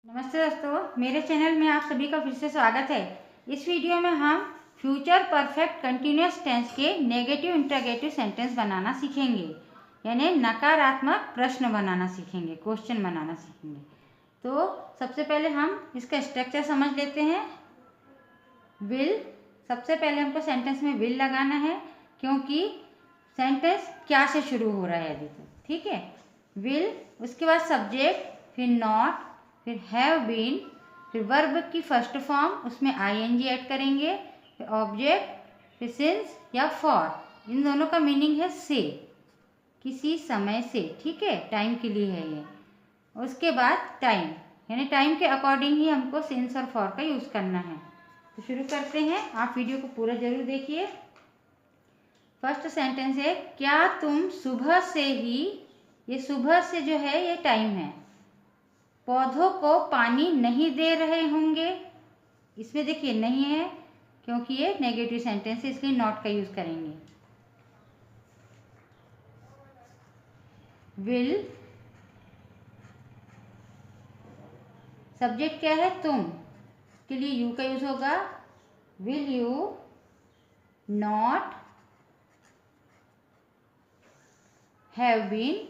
नमस्ते दोस्तों, मेरे चैनल में आप सभी का फिर से स्वागत है। इस वीडियो में हम फ्यूचर परफेक्ट कंटिन्यूअस टेंस के नेगेटिव इंटरोगेटिव सेंटेंस बनाना सीखेंगे, यानी नकारात्मक प्रश्न बनाना सीखेंगे, क्वेश्चन बनाना सीखेंगे। तो सबसे पहले हम इसका स्ट्रक्चर समझ लेते हैं। विल, सबसे पहले हमको सेंटेंस में विल लगाना है, क्योंकि सेंटेंस क्या से शुरू हो रहा है अभी तक, ठीक है। विल, उसके बाद सब्जेक्ट, फिर नॉट, फिर हैव बीन, फिर वर्ब की फर्स्ट फॉर्म, उसमें आईएनजी ऐड करेंगे, फिर ऑब्जेक्ट, फिर सिंस या फॉर। इन दोनों का मीनिंग है से, किसी समय से, ठीक है, टाइम के लिए है ये। उसके बाद टाइम, यानी टाइम के अकॉर्डिंग ही हमको सिंस और फॉर का यूज़ करना है। तो शुरू करते हैं, आप वीडियो को पूरा जरूर देखिए। फर्स्ट सेंटेंस है, क्या तुम सुबह से ही, ये सुबह से जो है ये टाइम है, पौधों को पानी नहीं दे रहे होंगे। इसमें देखिए नहीं है, क्योंकि ये नेगेटिव सेंटेंस है, इसलिए नॉट का यूज करेंगे। विल, सब्जेक्ट क्या है, तुम, के लिए यू का यूज होगा। Will you not have been,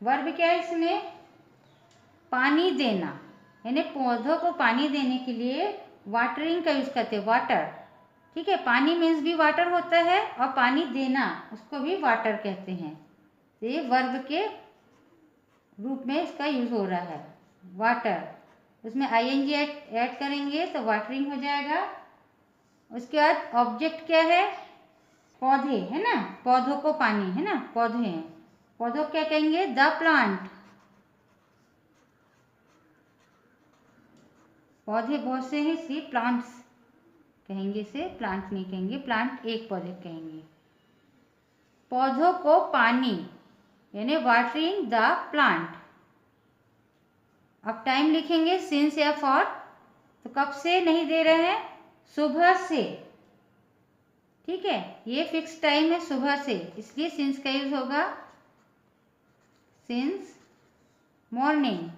verb क्या है इसमें, पानी देना, यानी पौधों को पानी देने के लिए वाटरिंग का यूज करते हैं, वाटर, ठीक है। पानी मीन्स भी वाटर होता है, और पानी देना उसको भी वाटर कहते हैं। तो ये वर्ब के रूप में इसका यूज हो रहा है, वाटर। उसमें आईएनजी ऐड करेंगे तो वाटरिंग हो जाएगा। उसके बाद ऑब्जेक्ट क्या है, पौधे, है ना, पौधों को पानी, है ना, पौधे हैं, पौधों क्या कहेंगे, द प्लांट। पौधे बहुत से हैं, इसलिए प्लांट्स कहेंगे, इसे प्लांट नहीं कहेंगे, प्लांट एक पौधे कहेंगे। पौधों को पानी, यानी वाटरिंग द प्लांट। अब टाइम लिखेंगे सिंस या फॉर, तो कब से नहीं दे रहे हैं, सुबह से, ठीक है, ये फिक्स टाइम है सुबह से, इसलिए सिंस का यूज होगा, सिंस मॉर्निंग,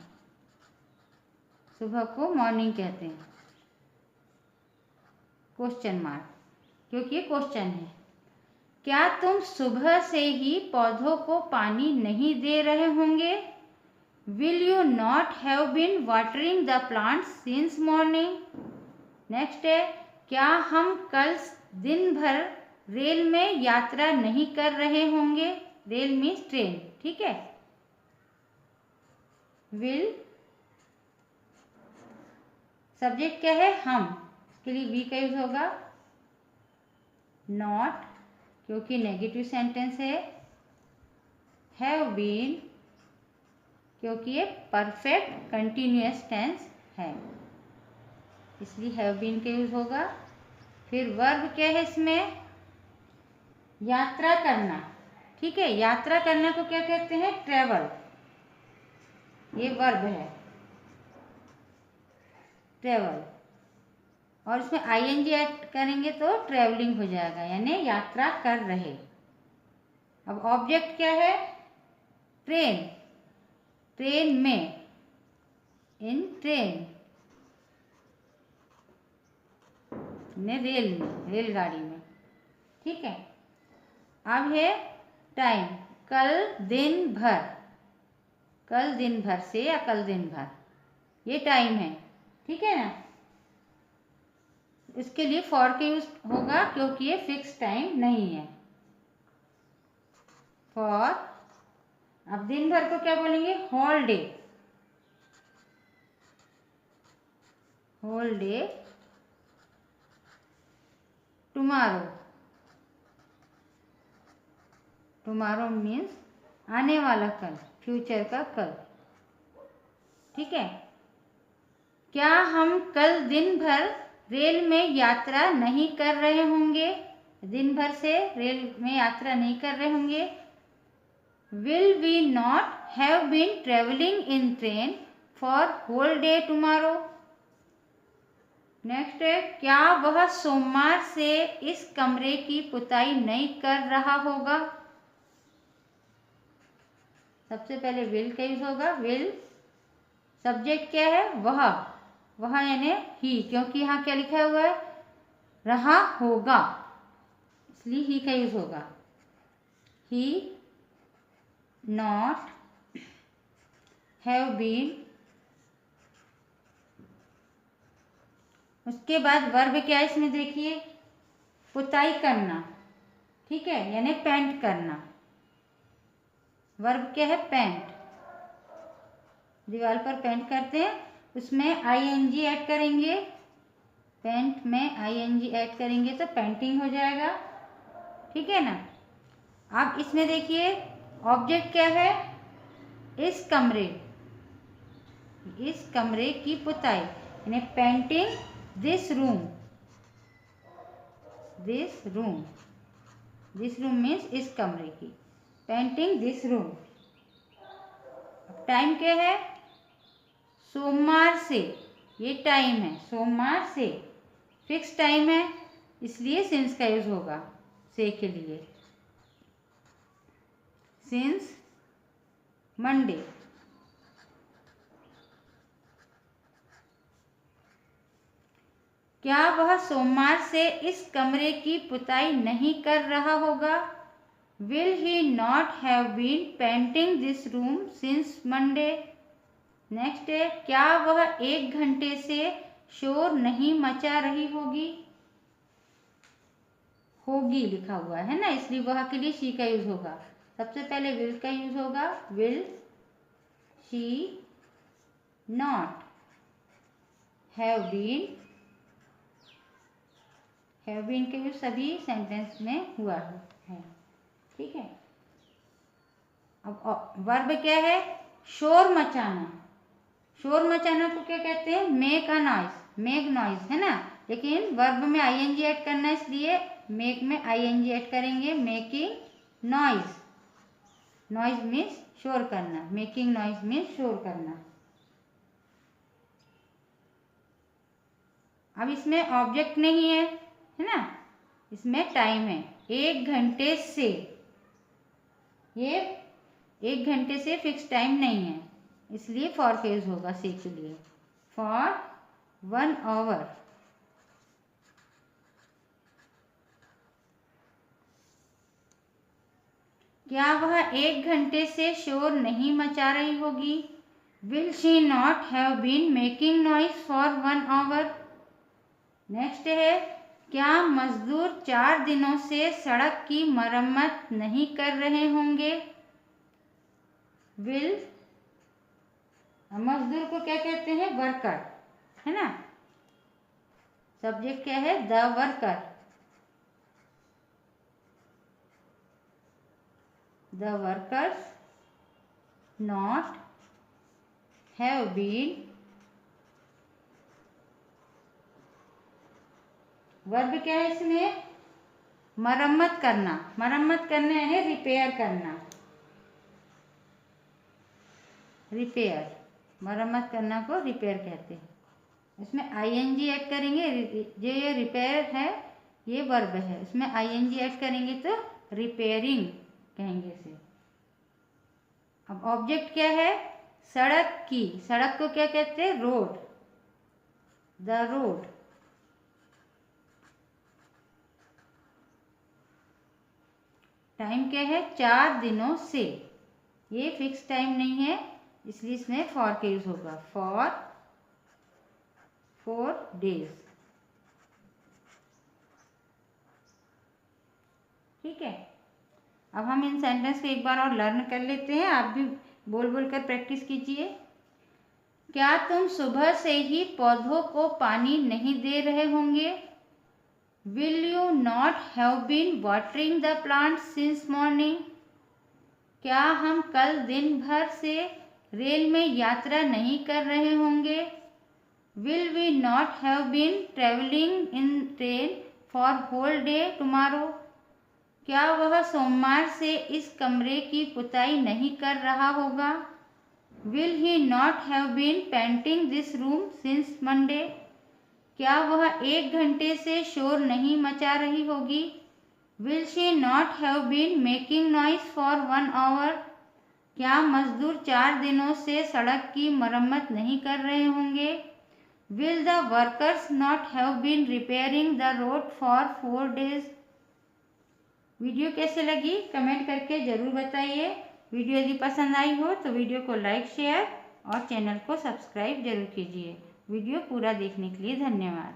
सुबह को मॉर्निंग कहते हैं, क्वेश्चन मार्क, क्योंकि ये क्वेश्चन है। क्या तुम सुबह से ही पौधों को पानी नहीं दे रहे होंगे। Will you not have been watering the plants since morning. Next है, क्या हम कल दिन भर रेल में यात्रा नहीं कर रहे होंगे। रेल मीन्स ट्रेन, ठीक है। विल, सब्जेक्ट क्या है, हम, इसके लिए वी का यूज होगा। नॉट, क्योंकि नेगेटिव सेंटेंस है। हैव बीन, क्योंकि ये परफेक्ट कंटिन्यूअस टेंस है, इसलिए हैव बीन का यूज होगा। फिर वर्ब क्या है इसमें, यात्रा करना, ठीक है, यात्रा करने को क्या कहते हैं, ट्रेवल, ये वर्ब है, ट्रेवल। और इसमें आईएनजी ऐड करेंगे तो ट्रेवलिंग हो जाएगा, यानी यात्रा कर रहे। अब ऑब्जेक्ट क्या है, ट्रेन, ट्रेन में, इन ट्रेन, ने रेल में, रेलगाड़ी में, ठीक है। अब है टाइम, कल दिन भर, कल दिन भर से या कल दिन भर, ये टाइम है, ठीक है ना। इसके लिए फॉर का यूज होगा, क्योंकि ये फिक्स टाइम नहीं है, फॉर। अब दिन भर को क्या बोलेंगे, whole day, whole day, tomorrow, tomorrow means आने वाला कल, फ्यूचर का कल, ठीक है। क्या हम कल दिन भर रेल में यात्रा नहीं कर रहे होंगे। दिन भर से रेल में यात्रा नहीं कर रहे होंगे। Will we not have been travelling in train for whole day tomorrow. Next है, क्या वह सोमवार से इस कमरे की पुताई नहीं कर रहा होगा। सबसे पहले विल का यूज होगा। विल सब्जेक्ट क्या है? वह यानी ही, क्योंकि यहाँ क्या लिखा हुआ है? रहा होगा, इसलिए ही का यूज होगा। ही नॉट हैव बीन। उसके बाद वर्ब क्या है इसमें देखिए? पुताई करना, ठीक है, यानी पेंट करना। वर्ब क्या है? पेंट। दीवार पर पेंट करते हैं, उसमें आईएनजी ऐड करेंगे। पेंट में आईएनजी ऐड करेंगे तो पेंटिंग हो जाएगा, ठीक है ना। अब इसमें देखिए ऑब्जेक्ट क्या है? इस कमरे की पुताई, यानी painting this room. This room means इस कमरे की, पेंटिंग दिस रूम। टाइम क्या है? सोमवार से, ये टाइम है सोमवार से, फिक्स टाइम है, इसलिए सिंस का यूज होगा से के लिए। Since Monday. क्या वह सोमवार से इस कमरे की पुताई नहीं कर रहा होगा? Will he not have been painting this room since Monday. Next है, क्या वह 1 घंटे से शोर नहीं मचा रही होगी? होगी लिखा हुआ है ना, इसलिए वह के लिए शी का यूज होगा। सबसे पहले विल का यूज होगा। Will she not have been के यूज सभी सेंटेंस में हुआ है, ठीक है। अब वर्ब क्या है? शोर मचाना। शोर मचाना को क्या कहते हैं? Make a noise. Make noise है ना, लेकिन वर्ब में आईएनजी ऐड करना है, इसलिए मेक में आईएनजी ऐड करेंगे। Making noise. नॉइज मीन्स शोर करना, मेकिंग नॉइज मीन्स शोर करना। अब इसमें ऑब्जेक्ट नहीं है ना, इसमें टाइम है। 1 घंटे से, ये 1 घंटे से फिक्स टाइम नहीं है, इसलिए फॉर का यूज होगा से के लिए। For 1 hour. क्या वह 1 घंटे से शोर नहीं मचा रही होगी? Will she not have been making noise for 1 hour. Next है, क्या मजदूर 4 दिनों से सड़क की मरम्मत नहीं कर रहे होंगे? विल, मजदूर को क्या कहते हैं? वर्कर, है ना। सब्जेक्ट क्या है? The worker. The workers not have been. Verb क्या है इसमें? मरम्मत करना। मरम्मत करना है रिपेयर करना। रिपेयर, मरम्मत करना को रिपेयर कहते हैं। इसमें आईएनजी ऐड करेंगे। जो ये रिपेयर है ये वर्ब है, इसमें आईएनजी ऐड करेंगे तो रिपेयरिंग कहेंगे इसे। अब ऑब्जेक्ट क्या है? सड़क की। सड़क को क्या कहते हैं? रोड। The road. टाइम क्या है? 4 दिनों से, ये फिक्स टाइम नहीं है, इसलिए इसमें फॉर का यूज होगा। फॉर 4 days, ठीक है। अब हम इन सेंटेंस को एक बार और लर्न कर लेते हैं, आप भी बोल बोल कर प्रैक्टिस कीजिए। क्या तुम सुबह से ही पौधों को पानी नहीं दे रहे होंगे? Will you not have been watering the plant since morning. क्या हम कल दिन भर से रेल में यात्रा नहीं कर रहे होंगे? Will we not have been travelling in train for whole day tomorrow. क्या वह सोमवार से इस कमरे की पुताई नहीं कर रहा होगा? Will he not have been painting this room since Monday. क्या वह 1 घंटे से शोर नहीं मचा रही होगी? Will she not have been making noise for 1 hour. क्या मजदूर 4 दिनों से सड़क की मरम्मत नहीं कर रहे होंगे? Will the workers not have been repairing the road for 4 days? Video कैसे लगी कमेंट करके ज़रूर बताइए। वीडियो यदि पसंद आई हो तो वीडियो को लाइक शेयर और चैनल को सब्सक्राइब जरूर कीजिए। वीडियो पूरा देखने के लिए धन्यवाद।